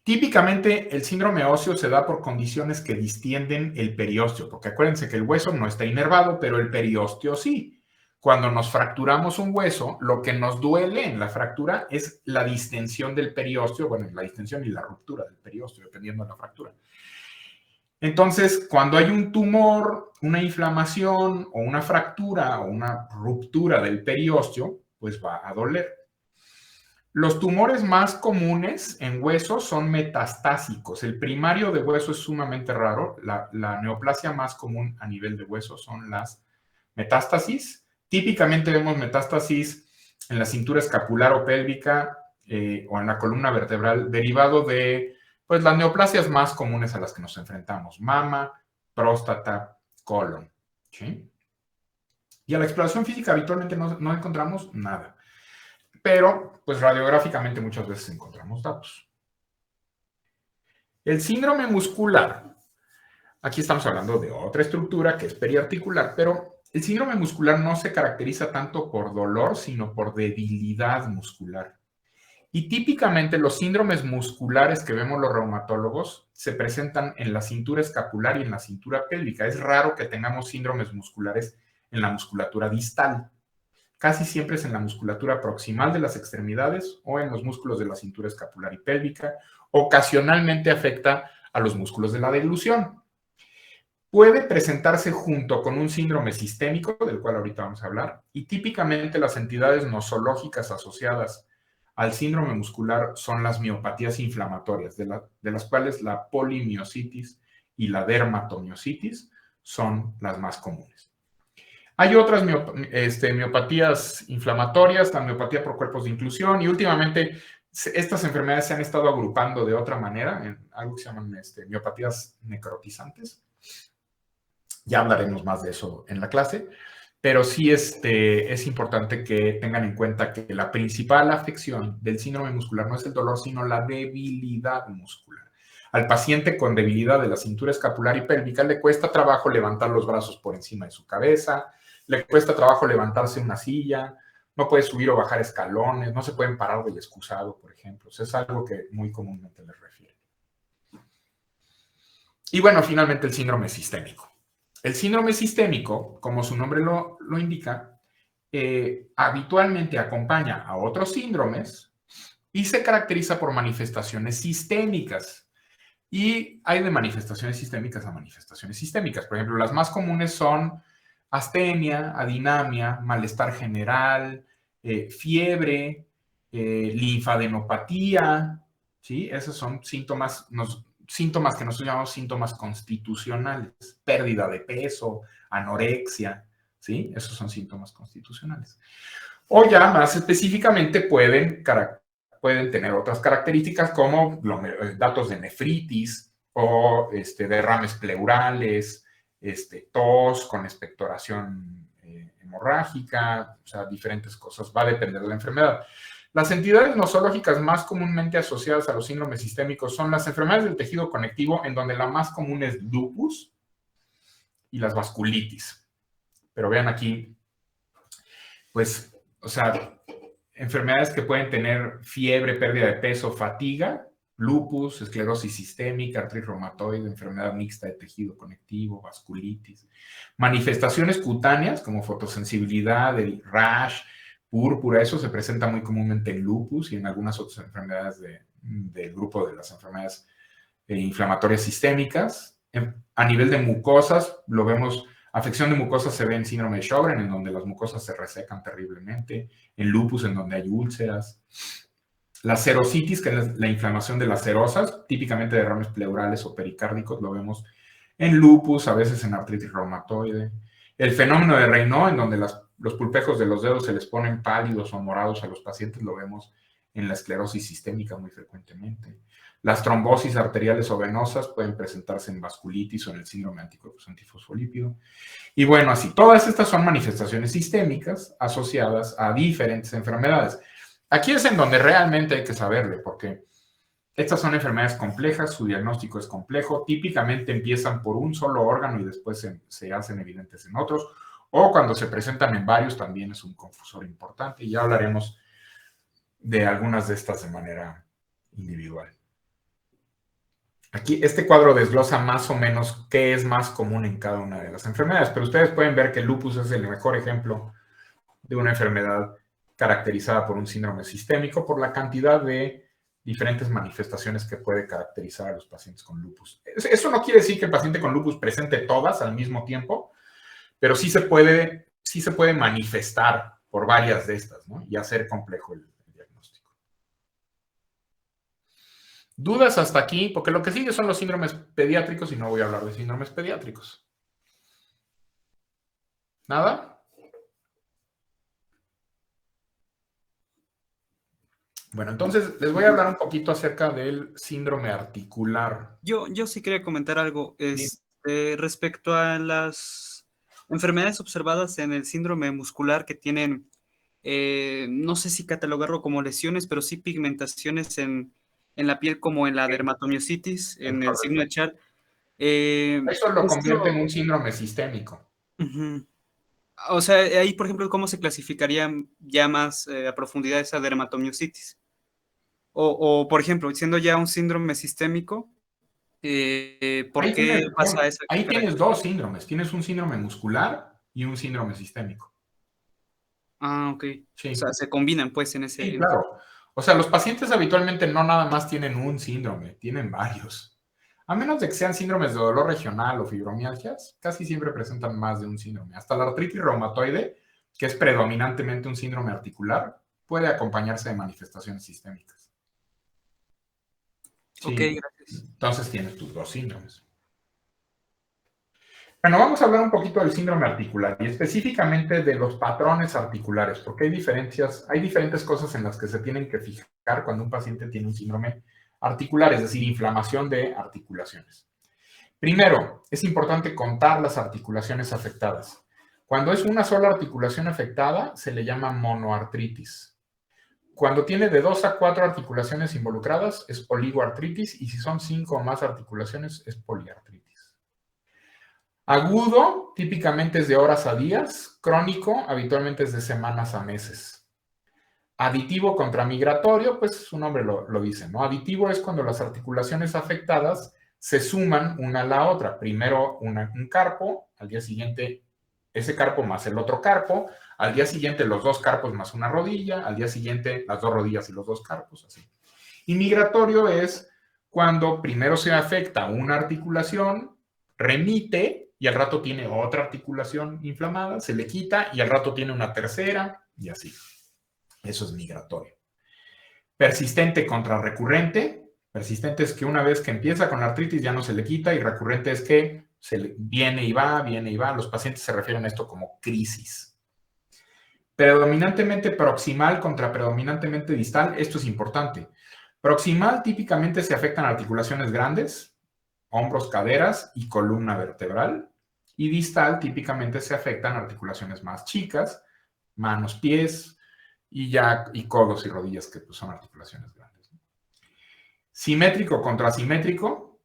Speaker 1: Típicamente el síndrome óseo se da por condiciones que distienden el periósteo, porque acuérdense que el hueso no está inervado, pero el periósteo sí. Cuando nos fracturamos un hueso, lo que nos duele en la fractura es la distensión del periósteo, bueno, la distensión y la ruptura del periósteo, dependiendo de la fractura. Entonces, cuando hay un tumor, una inflamación o una fractura o una ruptura del periósteo, pues va a doler. Los tumores más comunes en huesos son metastásicos. El primario de hueso es sumamente raro. La neoplasia más común a nivel de hueso son las metástasis. Típicamente vemos metástasis en la cintura escapular o pélvica o en la columna vertebral, derivado de pues, las neoplasias más comunes a las que nos enfrentamos: mama, próstata, colon. ¿Sí? Y a la exploración física habitualmente no encontramos nada. Pero, pues radiográficamente muchas veces encontramos datos. El síndrome muscular, aquí estamos hablando de otra estructura que es periarticular, pero el síndrome muscular no se caracteriza tanto por dolor, sino por debilidad muscular. Y típicamente los síndromes musculares que vemos los reumatólogos se presentan en la cintura escapular y en la cintura pélvica. Es raro que tengamos síndromes musculares en la musculatura distal. Casi siempre es en la musculatura proximal de las extremidades o en los músculos de la cintura escapular y pélvica. Ocasionalmente afecta a los músculos de la deglución. Puede presentarse junto con un síndrome sistémico, del cual ahorita vamos a hablar, y típicamente las entidades nosológicas asociadas al síndrome muscular son las miopatías inflamatorias, de las cuales la polimiositis y la dermatomiositis son las más comunes. Hay otras miopatías inflamatorias, la miopatía por cuerpos de inclusión, y últimamente estas enfermedades se han estado agrupando de otra manera en algo que se llaman miopatías necrotizantes. Ya hablaremos más de eso en la clase, pero sí es importante que tengan en cuenta que la principal afección del síndrome muscular no es el dolor, sino la debilidad muscular. Al paciente con debilidad de la cintura escapular y pélvica le cuesta trabajo levantar los brazos por encima de su cabeza, le cuesta trabajo levantarse una silla, no puede subir o bajar escalones, no se pueden parar del excusado, por ejemplo. Eso es algo que muy comúnmente les refieren. Y bueno, finalmente el síndrome sistémico. El síndrome sistémico, como su nombre lo indica, habitualmente acompaña a otros síndromes y se caracteriza por manifestaciones sistémicas. Y hay de manifestaciones sistémicas a manifestaciones sistémicas. Por ejemplo, las más comunes son astenia, adinamia, malestar general, fiebre, linfadenopatía, ¿sí? Esos son síntomas que nosotros llamamos síntomas constitucionales, pérdida de peso, anorexia, ¿sí? Esos son síntomas constitucionales. O ya más específicamente pueden tener otras características como datos de nefritis o derrames pleurales, tos con expectoración hemorrágica, o sea, diferentes cosas. Va a depender de la enfermedad. Las entidades nosológicas más comúnmente asociadas a los síndromes sistémicos son las enfermedades del tejido conectivo, en donde la más común es lupus y las vasculitis. Pero vean aquí, pues, o sea, enfermedades que pueden tener fiebre, pérdida de peso, fatiga, lupus, esclerosis sistémica, artritis reumatoide, enfermedad mixta de tejido conectivo, vasculitis. Manifestaciones cutáneas como fotosensibilidad, el rash, púrpura, eso se presenta muy comúnmente en lupus y en algunas otras enfermedades del grupo de las enfermedades inflamatorias sistémicas. A nivel de mucosas, lo vemos, afección de mucosas se ve en síndrome de Sjögren, en donde las mucosas se resecan terriblemente, en lupus, en donde hay úlceras. La serositis, que es la inflamación de las serosas, típicamente derrames pleurales o pericárdicos, lo vemos en lupus, a veces en artritis reumatoide. El fenómeno de Raynaud, en donde los pulpejos de los dedos se les ponen pálidos o morados a los pacientes, lo vemos en la esclerosis sistémica muy frecuentemente. Las trombosis arteriales o venosas pueden presentarse en vasculitis o en el síndrome de anticuerpos antifosfolípido. Y bueno, así, todas estas son manifestaciones sistémicas asociadas a diferentes enfermedades. Aquí es en donde realmente hay que saberle, porque estas son enfermedades complejas, su diagnóstico es complejo, típicamente empiezan por un solo órgano y después se hacen evidentes en otros, o cuando se presentan en varios también es un confusor importante, y ya hablaremos de algunas de estas de manera individual. Aquí este cuadro desglosa más o menos qué es más común en cada una de las enfermedades, pero ustedes pueden ver que el lupus es el mejor ejemplo de una enfermedad caracterizada por un síndrome sistémico, por la cantidad de diferentes manifestaciones que puede caracterizar a los pacientes con lupus. Eso no quiere decir que el paciente con lupus presente todas al mismo tiempo, pero sí se puede manifestar por varias de estas, ¿no? Y hacer complejo el diagnóstico. ¿Dudas hasta aquí? Porque lo que sigue son los síndromes pediátricos y no voy a hablar de síndromes pediátricos. ¿Nada? Bueno, entonces les voy a hablar un poquito acerca del síndrome articular.
Speaker 3: Yo sí quería comentar algo respecto a las enfermedades observadas en el síndrome muscular que tienen, no sé si catalogarlo como lesiones, pero sí pigmentaciones en la piel, como en la dermatomiositis, en el signo de Child.
Speaker 1: Eso lo convierte en un síndrome sistémico.
Speaker 3: O sea, ahí, por ejemplo, ¿cómo se clasificaría ya más a profundidad esa dermatomiositis? O, por ejemplo, siendo ya un síndrome sistémico, ¿por qué pasa eso?
Speaker 1: Ahí tienes dos síndromes. Tienes un síndrome muscular y un síndrome sistémico.
Speaker 3: Ah, ok.
Speaker 1: Sí.
Speaker 3: O sea, se combinan, pues, en ese...
Speaker 1: Sí, claro. O sea, los pacientes habitualmente no nada más tienen un síndrome, tienen varios. A menos de que sean síndromes de dolor regional o fibromialgias, casi siempre presentan más de un síndrome. Hasta la artritis reumatoide, que es predominantemente un síndrome articular, puede acompañarse de manifestaciones sistémicas. Sí.
Speaker 3: Ok, gracias.
Speaker 1: Entonces tienes tus dos síndromes. Bueno, vamos a hablar un poquito del síndrome articular y específicamente de los patrones articulares, porque hay diferentes cosas en las que se tienen que fijar cuando un paciente tiene un síndrome articular, es decir, inflamación de articulaciones. Primero, es importante contar las articulaciones afectadas. Cuando es una sola articulación afectada, se le llama monoartritis. Cuando tiene de 2 a 4 articulaciones involucradas, es oligoartritis, y si son 5 o más articulaciones, es poliartritis. Agudo, típicamente es de horas a días. Crónico, habitualmente es de semanas a meses. Aditivo contra migratorio, pues su nombre lo dice, ¿no? Aditivo es cuando las articulaciones afectadas se suman una a la otra. Primero un carpo, al día siguiente ese carpo más el otro carpo, al día siguiente los dos carpos más una rodilla, al día siguiente las dos rodillas y los dos carpos, así. Y migratorio es cuando primero se afecta una articulación, remite y al rato tiene otra articulación inflamada, se le quita y al rato tiene una tercera y así. Eso es migratorio. Persistente contra recurrente. Persistente es que una vez que empieza con la artritis ya no se le quita, y recurrente es que viene y va, viene y va. Los pacientes se refieren a esto como crisis. Predominantemente proximal contra predominantemente distal. Esto es importante. Proximal típicamente se afectan articulaciones grandes, hombros, caderas y columna vertebral. Y distal típicamente se afectan articulaciones más chicas, manos, pies y codos y rodillas, que pues son articulaciones grandes. Simétrico contra asimétrico.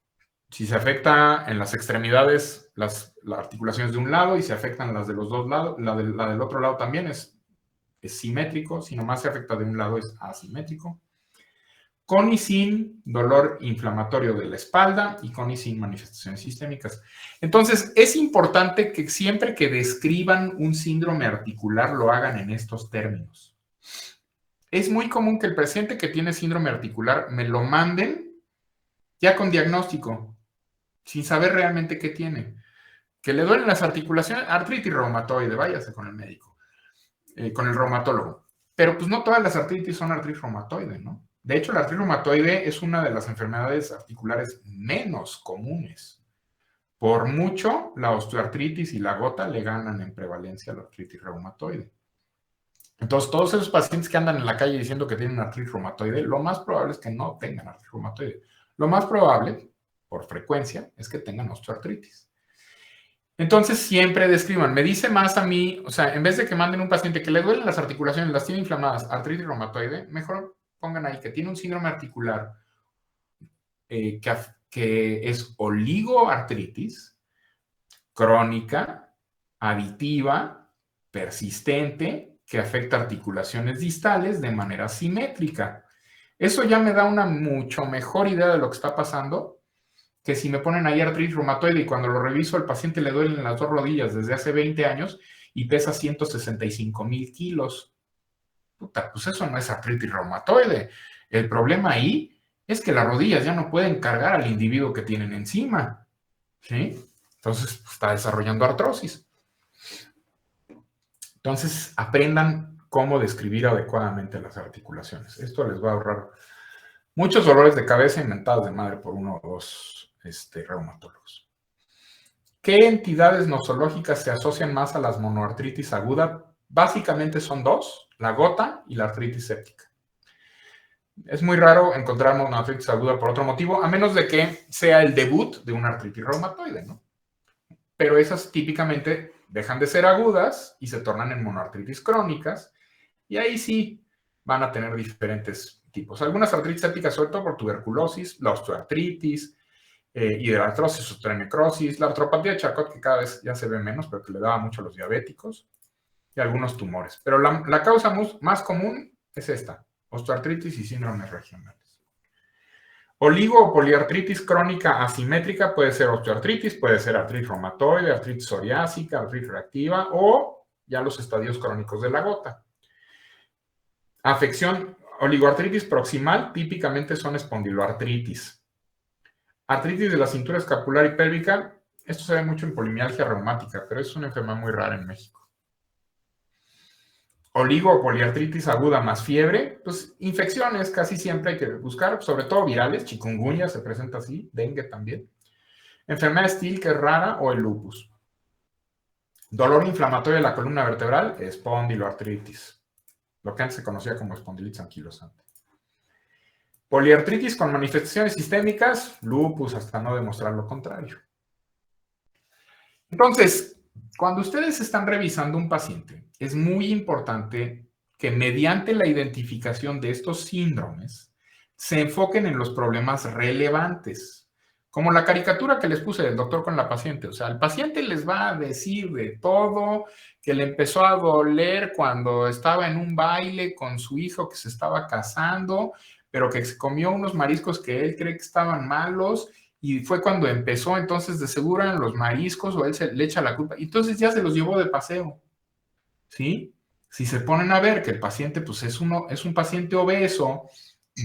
Speaker 1: Si se afecta en las extremidades, las articulaciones de un lado y se afectan las de los dos lados, la del otro lado también es simétrico. Si nomás se afecta de un lado es asimétrico. Con y sin dolor inflamatorio de la espalda y con y sin manifestaciones sistémicas. Entonces, es importante que siempre que describan un síndrome articular lo hagan en estos términos. Es muy común que el paciente que tiene síndrome articular me lo manden ya con diagnóstico, sin saber realmente qué tiene. Que le duelen las articulaciones, artritis reumatoide, váyase con el médico, con el reumatólogo. Pero pues no todas las artritis son artritis reumatoide, ¿no? De hecho, la artritis reumatoide es una de las enfermedades articulares menos comunes. Por mucho, la osteoartritis y la gota le ganan en prevalencia a la artritis reumatoide. Entonces, todos esos pacientes que andan en la calle diciendo que tienen artritis reumatoide, lo más probable es que no tengan artritis reumatoide. Lo más probable, por frecuencia, es que tengan osteoartritis. Entonces, siempre describan. Me dice más a mí, o sea, en vez de que manden un paciente que le duelen las articulaciones, las tiene inflamadas, artritis reumatoide, mejor pongan ahí que tiene un síndrome articular que es oligoartritis crónica, aditiva, persistente, que afecta articulaciones distales de manera simétrica. Eso ya me da una mucho mejor idea de lo que está pasando que si me ponen ahí artritis reumatoide y cuando lo reviso al paciente le duelen las dos rodillas desde hace 20 años y pesa 165,000 kilos. Puta, pues eso no es artritis reumatoide. El problema ahí es que las rodillas ya no pueden cargar al individuo que tienen encima, ¿sí? Entonces pues, está desarrollando artrosis. Entonces aprendan cómo describir adecuadamente las articulaciones. Esto les va a ahorrar muchos dolores de cabeza inventados de madre por uno o dos reumatólogos. ¿Qué entidades nosológicas se asocian más a las monoartritis aguda? Básicamente son dos, la gota y la artritis séptica. Es muy raro encontrar monoartritis aguda por otro motivo, a menos de que sea el debut de una artritis reumatoide, ¿no? Pero esas típicamente dejan de ser agudas y se tornan en monoartritis crónicas, y ahí sí van a tener diferentes tipos. Algunas artritis sépticas, sobre todo por tuberculosis, la osteoartritis, hidrartrosis, osteonecrosis, la artropatía de Charcot, que cada vez ya se ve menos, pero que le daba mucho a los diabéticos, y algunos tumores. Pero la causa más común es esta, osteoartritis y síndromes regionales. Oligo o poliartritis crónica asimétrica puede ser osteoartritis, puede ser artritis reumatoide, artritis psoriásica, artritis reactiva o ya los estadios crónicos de la gota. Afección, oligoartritis proximal típicamente son espondiloartritis. Artritis de la cintura escapular y pélvica, esto se ve mucho en polimialgia reumática, pero es una enfermedad muy rara en México. Oligo o poliartritis aguda más fiebre, pues infecciones casi siempre hay que buscar, sobre todo virales, chikungunya se presenta así, dengue también. Enfermedad Still, que es rara, o el lupus. Dolor inflamatorio de la columna vertebral, espondiloartritis, lo que antes se conocía como espondilitis anquilosante. Poliartritis con manifestaciones sistémicas, lupus, hasta no demostrar lo contrario. Entonces, cuando ustedes están revisando un paciente, es muy importante que mediante la identificación de estos síndromes se enfoquen en los problemas relevantes, como la caricatura que les puse del doctor con la paciente. O sea, el paciente les va a decir de todo, que le empezó a doler cuando estaba en un baile con su hijo que se estaba casando, pero que se comió unos mariscos que él cree que estaban malos, y fue cuando empezó, entonces de seguro eran los mariscos o él le echa la culpa. Entonces ya se los llevó de paseo, ¿sí? Si se ponen a ver que el paciente pues es un paciente obeso,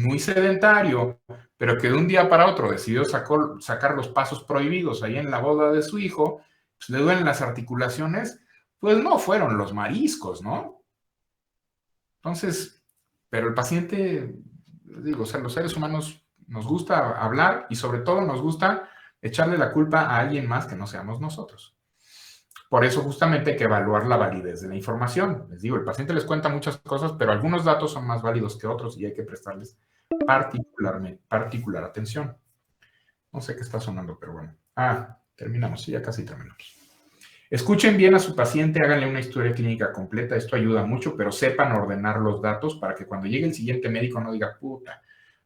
Speaker 1: muy sedentario, pero que de un día para otro decidió sacar los pasos prohibidos ahí en la boda de su hijo, pues le duelen las articulaciones, pues no fueron los mariscos, ¿no? Entonces, pero el paciente, digo, o sea, los seres humanos nos gusta hablar y sobre todo nos gusta echarle la culpa a alguien más que no seamos nosotros. Por eso justamente hay que evaluar la validez de la información. Les digo, el paciente les cuenta muchas cosas, pero algunos datos son más válidos que otros y hay que prestarles particular atención. No sé qué está sonando, pero bueno. Terminamos, sí, ya casi terminamos. Escuchen bien a su paciente, háganle una historia clínica completa, esto ayuda mucho, pero sepan ordenar los datos para que cuando llegue el siguiente médico no diga, puta,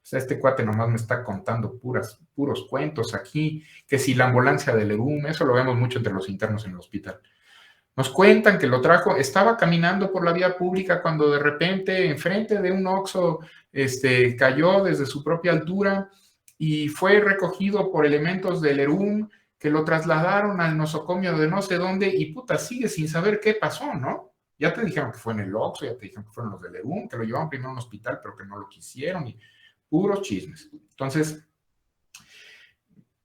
Speaker 1: sea, este cuate nomás me está contando puros cuentos aquí, que si la ambulancia del ERUM, eso lo vemos mucho entre los internos en el hospital. Nos cuentan que lo trajo, estaba caminando por la vía pública cuando de repente enfrente de un Oxxo cayó desde su propia altura y fue recogido por elementos del ERUM que lo trasladaron al nosocomio de no sé dónde y puta, sigue sin saber qué pasó, ¿no? Ya te dijeron que fue en el Oxxo, ya te dijeron que fueron los del ERUM, que lo llevaron primero a un hospital, pero que no lo quisieron y puros chismes. Entonces,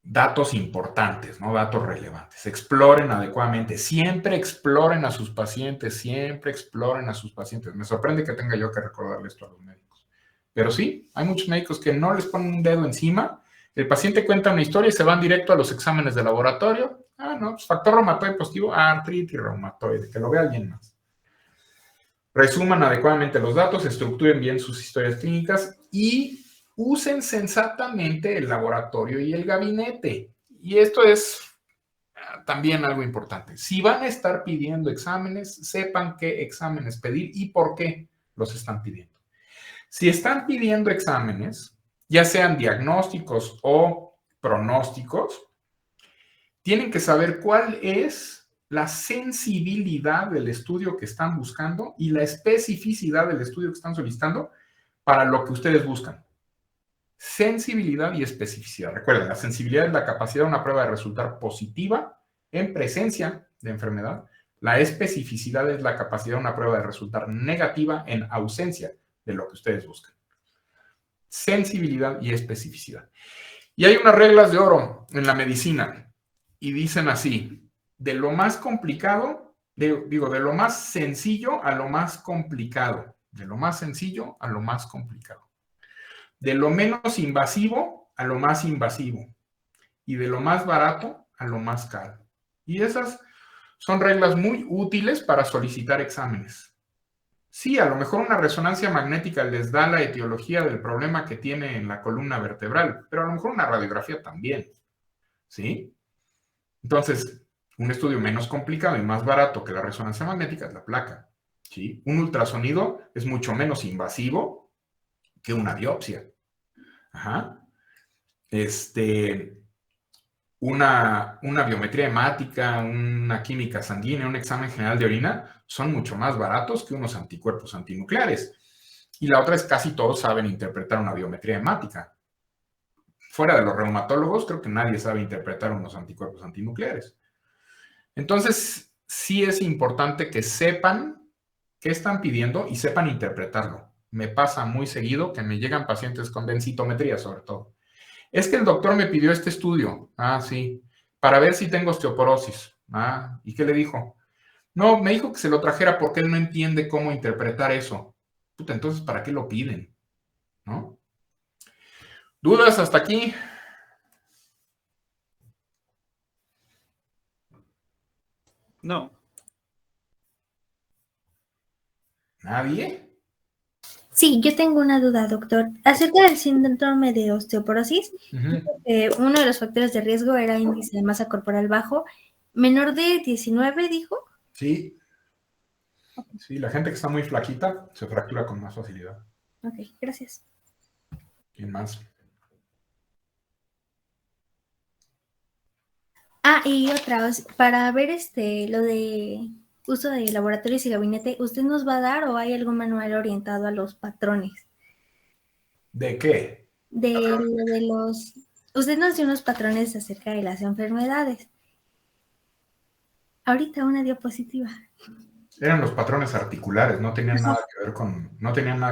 Speaker 1: datos importantes, ¿no? Datos relevantes. Exploren adecuadamente. Siempre exploren a sus pacientes, siempre exploren a sus pacientes. Me sorprende que tenga yo que recordarle esto a los médicos. Pero sí, hay muchos médicos que no les ponen un dedo encima. El paciente cuenta una historia y se van directo a los exámenes de laboratorio. Ah, no, pues factor reumatoide positivo, artritis reumatoide, que lo vea alguien más. Resuman adecuadamente los datos, estructuren bien sus historias clínicas y usen sensatamente el laboratorio y el gabinete. Y esto es también algo importante. Si van a estar pidiendo exámenes, sepan qué exámenes pedir y por qué los están pidiendo. Si están pidiendo exámenes, ya sean diagnósticos o pronósticos, tienen que saber cuál es la sensibilidad del estudio que están buscando y la especificidad del estudio que están solicitando para lo que ustedes buscan. Sensibilidad y especificidad. Recuerden, la sensibilidad es la capacidad de una prueba de resultar positiva en presencia de enfermedad. La especificidad es la capacidad de una prueba de resultar negativa en ausencia de lo que ustedes buscan. Sensibilidad y especificidad. Y hay unas reglas de oro en la medicina y dicen así, de lo más complicado, de lo más sencillo a lo más complicado. De lo más sencillo a lo más complicado. De lo menos invasivo a lo más invasivo. Y de lo más barato a lo más caro. Y esas son reglas muy útiles para solicitar exámenes. Sí, a lo mejor una resonancia magnética les da la etiología del problema que tiene en la columna vertebral, pero a lo mejor una radiografía también. ¿Sí? Entonces, un estudio menos complicado y más barato que la resonancia magnética es la placa. ¿Sí? Un ultrasonido es mucho menos invasivo que una biopsia. Ajá. Una biometría hemática, una química sanguínea, un examen general de orina son mucho más baratos que unos anticuerpos antinucleares. Y la otra es casi todos saben interpretar una biometría hemática. Fuera de los reumatólogos, creo que nadie sabe interpretar unos anticuerpos antinucleares. Entonces, sí es importante que sepan qué están pidiendo y sepan interpretarlo. Me pasa muy seguido que me llegan pacientes con densitometría, sobre todo. Es que el doctor me pidió este estudio. Ah, sí. Para ver si tengo osteoporosis. Ah, ¿y qué le dijo? No, me dijo que se lo trajera porque él no entiende cómo interpretar eso. Puta, entonces, ¿para qué lo piden? ¿No? ¿Dudas hasta aquí?
Speaker 3: No.
Speaker 1: ¿Nadie?
Speaker 4: Sí, yo tengo una duda, doctor. Acerca del síndrome de osteoporosis, uno de los factores de riesgo era índice de masa corporal bajo. ¿Menor de 19, dijo?
Speaker 1: Sí. Sí, la gente que está muy flaquita se fractura con más facilidad.
Speaker 4: Ok, gracias.
Speaker 1: ¿Quién más?
Speaker 4: Ah, y otra, para ver lo de uso de laboratorios y gabinete, ¿usted nos va a dar o hay algún manual orientado a los patrones?
Speaker 1: ¿De qué?
Speaker 4: Usted nos dio unos patrones acerca de las enfermedades. Ahorita una diapositiva.
Speaker 1: Eran los patrones articulares, no tenían nada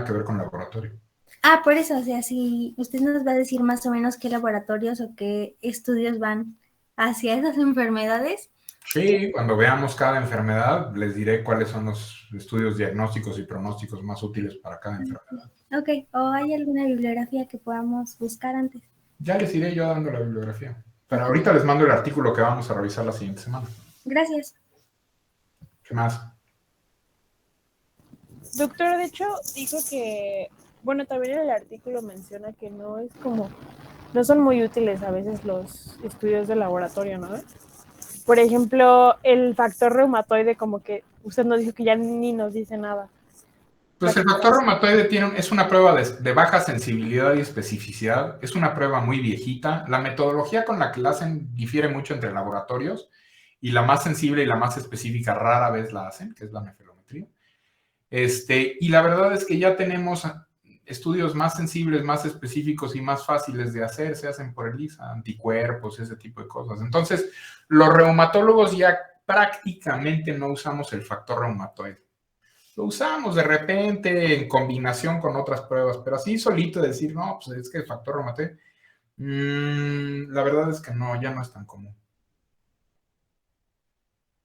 Speaker 1: que ver con laboratorio.
Speaker 4: Ah, por eso, o sea, si usted nos va a decir más o menos qué laboratorios o qué estudios van hacia esas enfermedades.
Speaker 1: Sí, cuando veamos cada enfermedad, les diré cuáles son los estudios diagnósticos y pronósticos más útiles para cada enfermedad.
Speaker 4: Ok, ¿o hay alguna bibliografía que podamos buscar antes?
Speaker 1: Ya les iré yo dando la bibliografía. Pero ahorita les mando el artículo que vamos a revisar la siguiente semana.
Speaker 4: Gracias.
Speaker 1: ¿Qué más?
Speaker 5: Doctor, de hecho, dijo que, bueno, también en el artículo menciona que no son muy útiles a veces los estudios de laboratorio, ¿no? Por ejemplo, el factor reumatoide, como que usted nos dijo que ya ni nos dice nada.
Speaker 1: Pues el factor reumatoide es una prueba de baja sensibilidad y especificidad. Es una prueba muy viejita. La metodología con la que la hacen difiere mucho entre laboratorios y la más sensible y la más específica rara vez la hacen, que es la nefelometría. Y la verdad es que ya tenemos estudios más sensibles, más específicos y más fáciles de hacer. Se hacen por ELISA, anticuerpos, ese tipo de cosas. Entonces, los reumatólogos ya prácticamente no usamos el factor reumatoide. Lo usamos de repente en combinación con otras pruebas, pero así solito decir, no, pues es que el factor reumatoide, la verdad es que no, ya no es tan común.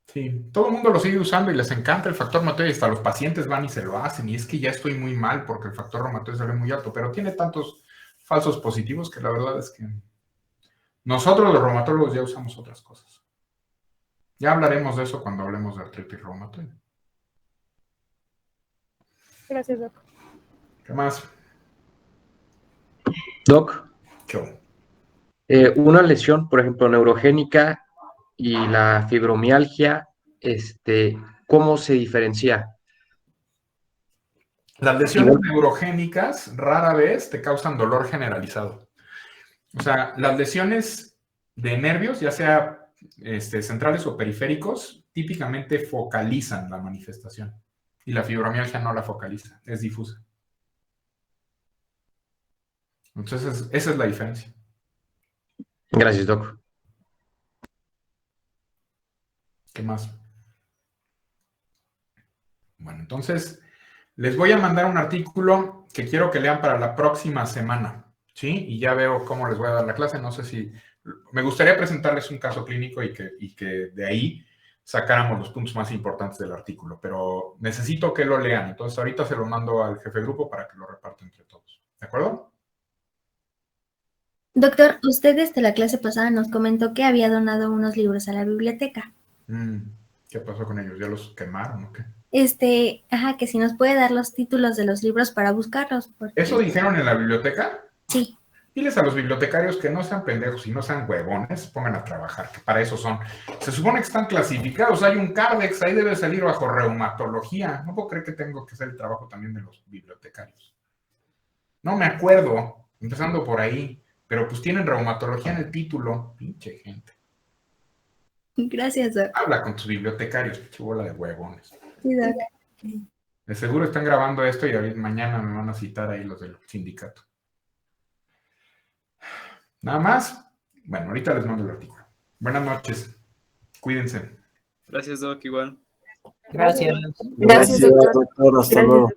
Speaker 1: Sí, todo el mundo lo sigue usando y les encanta el factor reumatoide, hasta los pacientes van y se lo hacen, y es que ya estoy muy mal porque el factor reumatoide sale muy alto, pero tiene tantos falsos positivos que la verdad es que nosotros los reumatólogos ya usamos otras cosas. Ya hablaremos de eso cuando hablemos de artritis reumatoide.
Speaker 5: Gracias, Doc.
Speaker 1: ¿Qué más?
Speaker 2: Doc,
Speaker 1: ¿Qué?
Speaker 2: una lesión, por ejemplo, neurogénica y la fibromialgia, ¿cómo se diferencia?
Speaker 1: Las lesiones neurogénicas rara vez te causan dolor generalizado. O sea, las lesiones de nervios, ya sea centrales o periféricos, típicamente focalizan la manifestación. Y la fibromialgia no la focaliza, es difusa. Entonces, esa es la diferencia.
Speaker 2: Gracias, Doc.
Speaker 1: ¿Qué más? Bueno, entonces, les voy a mandar un artículo que quiero que lean para la próxima semana, ¿sí? Y ya veo cómo les voy a dar la clase. No sé si... Me gustaría presentarles un caso clínico y que de ahí sacáramos los puntos más importantes del artículo, pero necesito que lo lean. Entonces, ahorita se lo mando al jefe de grupo para que lo reparta entre todos. ¿De acuerdo?
Speaker 4: Doctor, usted desde la clase pasada nos comentó que había donado unos libros a la biblioteca.
Speaker 1: ¿Qué pasó con ellos? ¿Ya los quemaron o qué?
Speaker 4: Que si nos puede dar los títulos de los libros para buscarlos. Porque...
Speaker 1: ¿Eso dijeron en la biblioteca?
Speaker 4: Sí.
Speaker 1: Diles a los bibliotecarios que no sean pendejos y no sean huevones, pongan a trabajar, que para eso son. Se supone que están clasificados, hay un Cardex, ahí debe salir bajo reumatología. No puedo creer que tengo que hacer el trabajo también de los bibliotecarios. No me acuerdo, empezando por ahí, pero pues tienen reumatología en el título. Pinche gente.
Speaker 4: Gracias, Doc.
Speaker 1: Habla con tus bibliotecarios, pinche bola de huevones.
Speaker 4: Sí, Doc.
Speaker 1: De seguro están grabando esto y mañana me van a citar ahí los del sindicato. Nada más. Bueno, ahorita les mando el artículo. Buenas noches. Cuídense.
Speaker 3: Gracias, Doc, igual.
Speaker 6: Gracias.
Speaker 5: Gracias, doctor.
Speaker 6: Hasta luego.